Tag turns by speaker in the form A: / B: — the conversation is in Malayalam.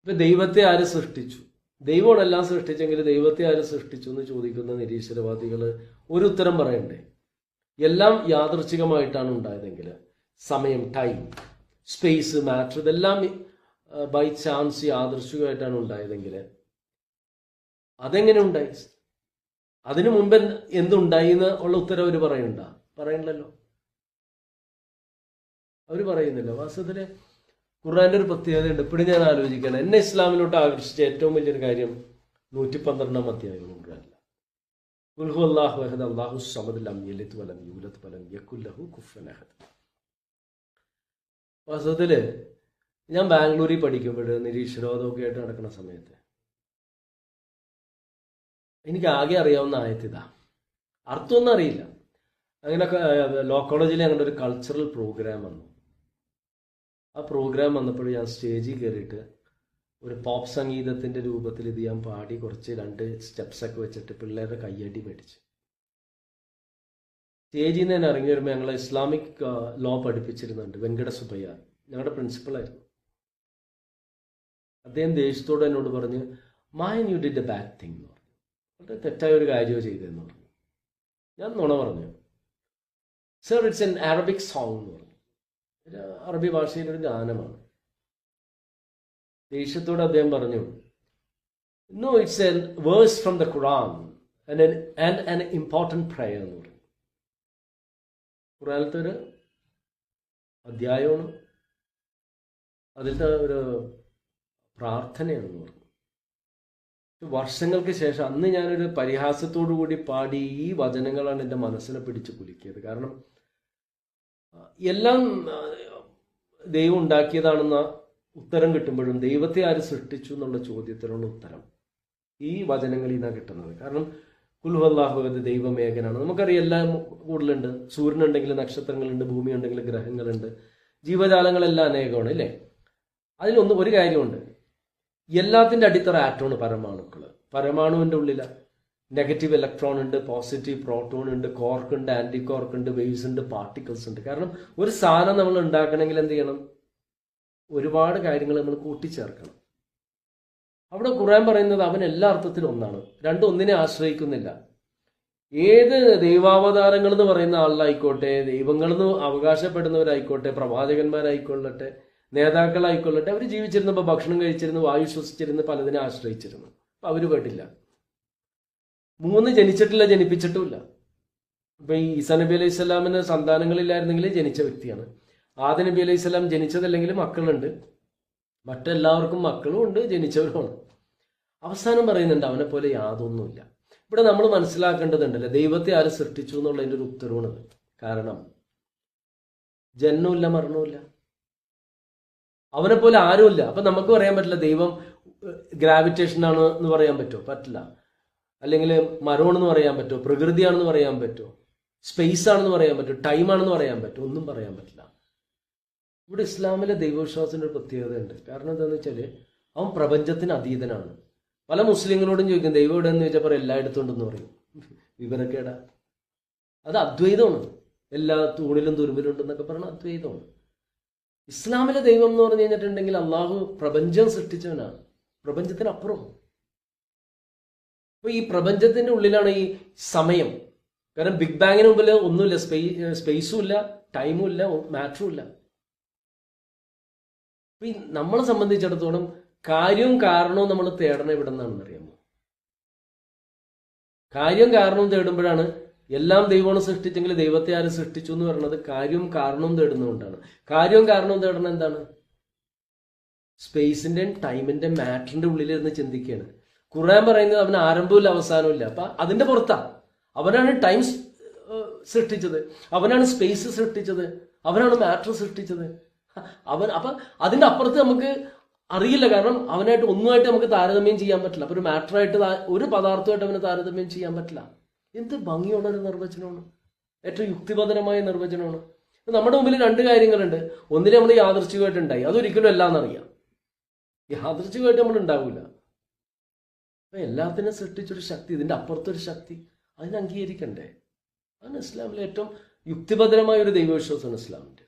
A: ഇപ്പം ദൈവത്തെ ആര് സൃഷ്ടിച്ചു? ദൈവമാണ് എല്ലാം സൃഷ്ടിച്ചെങ്കിൽ ദൈവത്തെ ആര് സൃഷ്ടിച്ചു എന്ന് ചോദിക്കുന്ന നിരീശ്വരവാദികൾ ഒരു ഉത്തരം പറയണ്ടേ? എല്ലാം യാദൃച്ഛികമായിട്ടാണ് ഉണ്ടായതെങ്കിൽ, സമയം, ടൈം, സ്പേസ്, മാറ്റർ, ഇതെല്ലാം ബൈ ചാൻസ് യാദൃച്ഛികമായിട്ടാണ് ഉണ്ടായതെങ്കിൽ അതെങ്ങനെ ഉണ്ടായി? അതിനു മുമ്പ് എന്തുണ്ടായി എന്നുള്ള ഉത്തരം അവർ പറയണ്ടല്ലോ. അവർ പറയുന്നില്ല. വാസ്തവത്തിൽ ഖുർആന്റെ ഒരു പ്രത്യേകതയുണ്ട്. ഇപ്പോഴും ഞാൻ ആലോചിക്കണം, എന്നെ ഇസ്ലാമിലോട്ട് ആകർഷിച്ച ഏറ്റവും വലിയൊരു കാര്യം 112 അധ്യായം ഖുർആനില്ല. ഖുൽ ഹുവല്ലാഹു അഹദ് അല്ലാഹു സമദ് ലം യലിദ് വലം യൂലദ് വലം യകുൽ ലഹു കുഫുവൻ അഹദ്. വാസ്തവത്തില് ഞാൻ ബാംഗ്ലൂരിൽ പഠിക്കുമ്പോൾ നിരീശ്വരവാദമൊക്കെ ആയിട്ട് നടക്കുന്ന സമയത്ത് എനിക്ക് ആകെ അറിയാവുന്ന ആയത്തിതാ, അർത്ഥമൊന്നും അറിയില്ല. അങ്ങനെ ലോ കോളേജിൽ അങ്ങനെ ഒരു കൾച്ചറൽ പ്രോഗ്രാം വന്നു. ആ പ്രോഗ്രാം വന്നപ്പോൾ ഞാൻ സ്റ്റേജിൽ കയറിയിട്ട് ഒരു പോപ്പ് സംഗീതത്തിൻ്റെ രൂപത്തിൽ ഇത് ഞാൻ പാടി കുറച്ച് 2 സ്റ്റെപ്സൊക്കെ വെച്ചിട്ട് പിള്ളേരുടെ കയ്യടി മേടിച്ചു. സ്റ്റേജിൽ നിന്ന് തന്നെ ഇറങ്ങി വരുമ്പോൾ ഞങ്ങൾ ഇസ്ലാമിക് ലോ പഠിപ്പിച്ചിരുന്നുണ്ട് വെങ്കട സുബയ്യ, ഞങ്ങളുടെ പ്രിൻസിപ്പളായിരുന്നു. അദ്ദേഹം ദേഷ്യത്തോടെ എന്നോട് പറഞ്ഞു, Mayan you did a bad thing എന്ന് പറഞ്ഞു. വളരെ തെറ്റായ ഒരു കാര്യമോ ചെയ്തതെന്ന് പറഞ്ഞു. ഞാൻ നുണ പറഞ്ഞു. Sir, it's an Arabic song എന്ന് പറഞ്ഞു. അറബി ഭാഷയിലൊരു ഗാനമാണ്. ദേഷ്യത്തോടെ അദ്ദേഹം പറഞ്ഞു, no, it's a verse from the Quran and an important prayer എന്ന് പറഞ്ഞു. ഖുറാനിലത്തെ ഒരു അധ്യായമാണ്, അതിലത്തെ ഒരു പ്രാർത്ഥനയാണെന്ന് പറഞ്ഞു. വർഷങ്ങൾക്ക് ശേഷം അന്ന് ഞാനൊരു പരിഹാസത്തോടു കൂടി പാടി ഈ വചനങ്ങളാണ് എൻ്റെ മനസ്സിനെ പിടിച്ച് കുലുക്കിയത്. കാരണം എല്ലാം ദൈവം ഉണ്ടാക്കിയതാണെന്ന ഉത്തരം കിട്ടുമ്പോഴും ദൈവത്തെ ആര് സൃഷ്ടിച്ചു എന്നുള്ള ചോദ്യത്തിനുള്ള ഉത്തരം ഈ വചനങ്ങളിൽ നിന്നാണ് കിട്ടുന്നത്. കാരണം ഖുൽ ഹുവല്ലാഹു അഹദ്, ദൈവം ഏകനാണ്. നമുക്കറിയാം, എല്ലാം കൂടുതലുണ്ട്. സൂര്യനുണ്ടെങ്കിൽ നക്ഷത്രങ്ങളുണ്ട്, ഭൂമി ഉണ്ടെങ്കിൽ ഗ്രഹങ്ങളുണ്ട്, ജീവജാലങ്ങളെല്ലാം അനേകമാണ്, അല്ലേ? ഒരു കാര്യമുണ്ട്, എല്ലാത്തിൻ്റെ അടിത്തറ ആറ്റമാണ്, പരമാണുക്കൾ. പരമാണുവിൻ്റെ ഉള്ളിൽ നെഗറ്റീവ് ഇലക്ട്രോൺ ഉണ്ട്, പോസിറ്റീവ് പ്രോട്ടോൺ ഉണ്ട്, കോർക്ക് ഉണ്ട്, ആന്റി കോർക്ക് ഉണ്ട്, വേവ്സ് ഉണ്ട്, പാർട്ടിക്കിൾസ് ഉണ്ട്. കാരണം ഒരു സാധനം നമ്മൾ ഉണ്ടാക്കണമെങ്കിൽ എന്ത് ചെയ്യണം? ഒരുപാട് കാര്യങ്ങൾ നമ്മൾ കൂട്ടിച്ചേർക്കണം. അവിടെ ഖുർആൻ പറയുന്നത് അവൻ എല്ലാ അർത്ഥത്തിലും ഒന്നാണ്, രണ്ടും ഒന്നിനെ ആശ്രയിക്കുന്നില്ല. ഏത് ദൈവാവതാരങ്ങൾ എന്ന് പറയുന്ന ആളിലായിക്കോട്ടെ, ദൈവങ്ങളെന്ന് അവകാശപ്പെടുന്നവരായിക്കോട്ടെ, പ്രവാചകന്മാരായിക്കൊള്ളട്ടെ, നേതാക്കളായിക്കൊള്ളട്ടെ, അവർ ജീവിച്ചിരുന്നപ്പോൾ ഭക്ഷണം കഴിച്ചിരുന്നു, വായു ശ്വസിച്ചിരുന്നു, പലതിനെ ആശ്രയിച്ചിരുന്നു. അപ്പം അവർ കേട്ടില്ല. 3 ജനിച്ചിട്ടില്ല, ജനിപ്പിച്ചിട്ടുമില്ല. ഇപ്പൊ ഈ ഈസാ നബി അലൈഹി സ്വലാമിന് സന്താനങ്ങളില്ലായിരുന്നെങ്കിൽ ജനിച്ച വ്യക്തിയാണ്. ആദം നബി അലൈഹി സ്വലാം ജനിച്ചതല്ലെങ്കിൽ മക്കളുണ്ട്, മറ്റെല്ലാവർക്കും മക്കളും ഉണ്ട്, ജനിച്ചവരുമാണ്. അവസാനം പറയുന്നുണ്ട് അവനെ പോലെ യാതൊന്നുമില്ല. ഇവിടെ നമ്മൾ മനസ്സിലാക്കേണ്ടതുണ്ടല്ലോ, ദൈവത്തെ ആര് സൃഷ്ടിച്ചു എന്നുള്ളതിൻ്റെ ഒരു ഉത്തരവാണത്. കാരണം ജനനമില്ല, മരണമില്ല, അവനെ പോലെ ആരുമില്ല. അപ്പൊ നമുക്ക് പറയാൻ പറ്റില്ല ദൈവം ഗ്രാവിറ്റേഷൻ ആണ് എന്ന് പറയാൻ പറ്റുമോ? പറ്റില്ല. അല്ലെങ്കിൽ മരമാണെന്ന് പറയാൻ പറ്റുമോ? പ്രകൃതിയാണെന്ന് പറയാൻ പറ്റുമോ? സ്പേസ് ആണെന്ന് പറയാൻ പറ്റുമോ? ടൈം ആണെന്ന് പറയാൻ പറ്റുമോ? ഒന്നും പറയാൻ പറ്റില്ല. ഇവിടെ ഇസ്ലാമിലെ ദൈവവിശ്വാസത്തിൻ്റെ ഒരു പ്രത്യേകതയുണ്ട്. കാരണം എന്താണെന്ന് വെച്ചാൽ അവൻ പ്രപഞ്ചത്തിന് അതീതനാണ്. പല മുസ്ലിങ്ങളോടും ചോദിക്കും ദൈവം എവിടെ എന്ന് ചോദിച്ചപ്പോൾ എല്ലായിടത്തും ഉണ്ടെന്ന് പറയും. വിവരക്കേടാ. അത് അദ്വൈതമാണ്. എല്ലാ തൂണിലും തുരുമ്പിലും ഉണ്ടെന്നൊക്കെ പറഞ്ഞാൽ അദ്വൈതമാണ്. ഇസ്ലാമിലെ ദൈവം എന്ന് പറഞ്ഞു കഴിഞ്ഞിട്ടുണ്ടെങ്കിൽ അള്ളാഹു പ്രപഞ്ചം സൃഷ്ടിച്ചവനാണ്, പ്രപഞ്ചത്തിനപ്പുറം. അപ്പൊ ഈ പ്രപഞ്ചത്തിന്റെ ഉള്ളിലാണ് ഈ സമയം. കാരണം ബിഗ് ബാങ്ങിന് മുമ്പിൽ ഒന്നുമില്ല, സ്പേസും ഇല്ല, ടൈമും ഇല്ല, മാറ്ററും ഇല്ല. അപ്പൊ ഈ നമ്മളെ സംബന്ധിച്ചിടത്തോളം കാര്യവും കാരണവും നമ്മൾ തേടണം എവിടെ നിന്നാണെന്ന് അറിയാമോ? കാര്യവും കാരണവും തേടുമ്പോഴാണ് എല്ലാം ദൈവമാണ് സൃഷ്ടിച്ചെങ്കിൽ ദൈവത്തെ ആര് സൃഷ്ടിച്ചു എന്ന് പറയുന്നത് കാര്യവും കാരണവും തേടുന്നതുകൊണ്ടാണ്. കാര്യവും കാരണവും തേടണം എന്താണ്? സ്പേസിന്റെയും ടൈമിന്റെയും മാറ്ററിന്റെ ഉള്ളിലിരുന്ന് ചിന്തിക്കുകയാണ്. ഖുർആൻ പറയുന്നത് അവന് ആരംഭമില്ല, അവസാനമില്ല. അപ്പൊ അതിന്റെ പുറത്താ. അവനാണ് ടൈം സൃഷ്ടിച്ചത്, അവനാണ് സ്പേസ് സൃഷ്ടിച്ചത്, അവനാണ് മാറ്റർ സൃഷ്ടിച്ചത്. അപ്പൊ അതിന്റെ അപ്പുറത്ത് നമുക്ക് അറിയില്ല. കാരണം അവനായിട്ട് ഒന്നുമായിട്ട് നമുക്ക് താരതമ്യം ചെയ്യാൻ പറ്റില്ല. അപ്പൊ ഒരു മാറ്ററായിട്ട് ഒരു പദാർത്ഥമായിട്ട് അവന് താരതമ്യം ചെയ്യാൻ പറ്റില്ല. എന്ത് ഭംഗിയുള്ള ഒരു നിർവചനമാണ്, ഏറ്റവും യുക്തിപരമായ നിർവചനമാണ്. നമ്മുടെ മുമ്പിൽ 2 കാര്യങ്ങളുണ്ട്. ഒന്നിനെ നമ്മൾ യാദൃച്ഛികമായിട്ടുണ്ടായി, അതൊരിക്കലും എല്ലാം എന്നറിയാം. യാദൃച്ഛികമായിട്ട് നമ്മൾ ഉണ്ടാവില്ല. അപ്പൊ എല്ലാത്തിനും സൃഷ്ടിച്ചൊരു ശക്തി, ഇതിന്റെ അപ്പുറത്തൊരു ശക്തി, അതിനെ അംഗീകരിക്കണ്ടേ? അതാണ് ഇസ്ലാമിലെ ഏറ്റവും യുക്തിഭദ്രമായ ഒരു ദൈവവിശ്വാസമാണ് ഇസ്ലാമിന്റെ.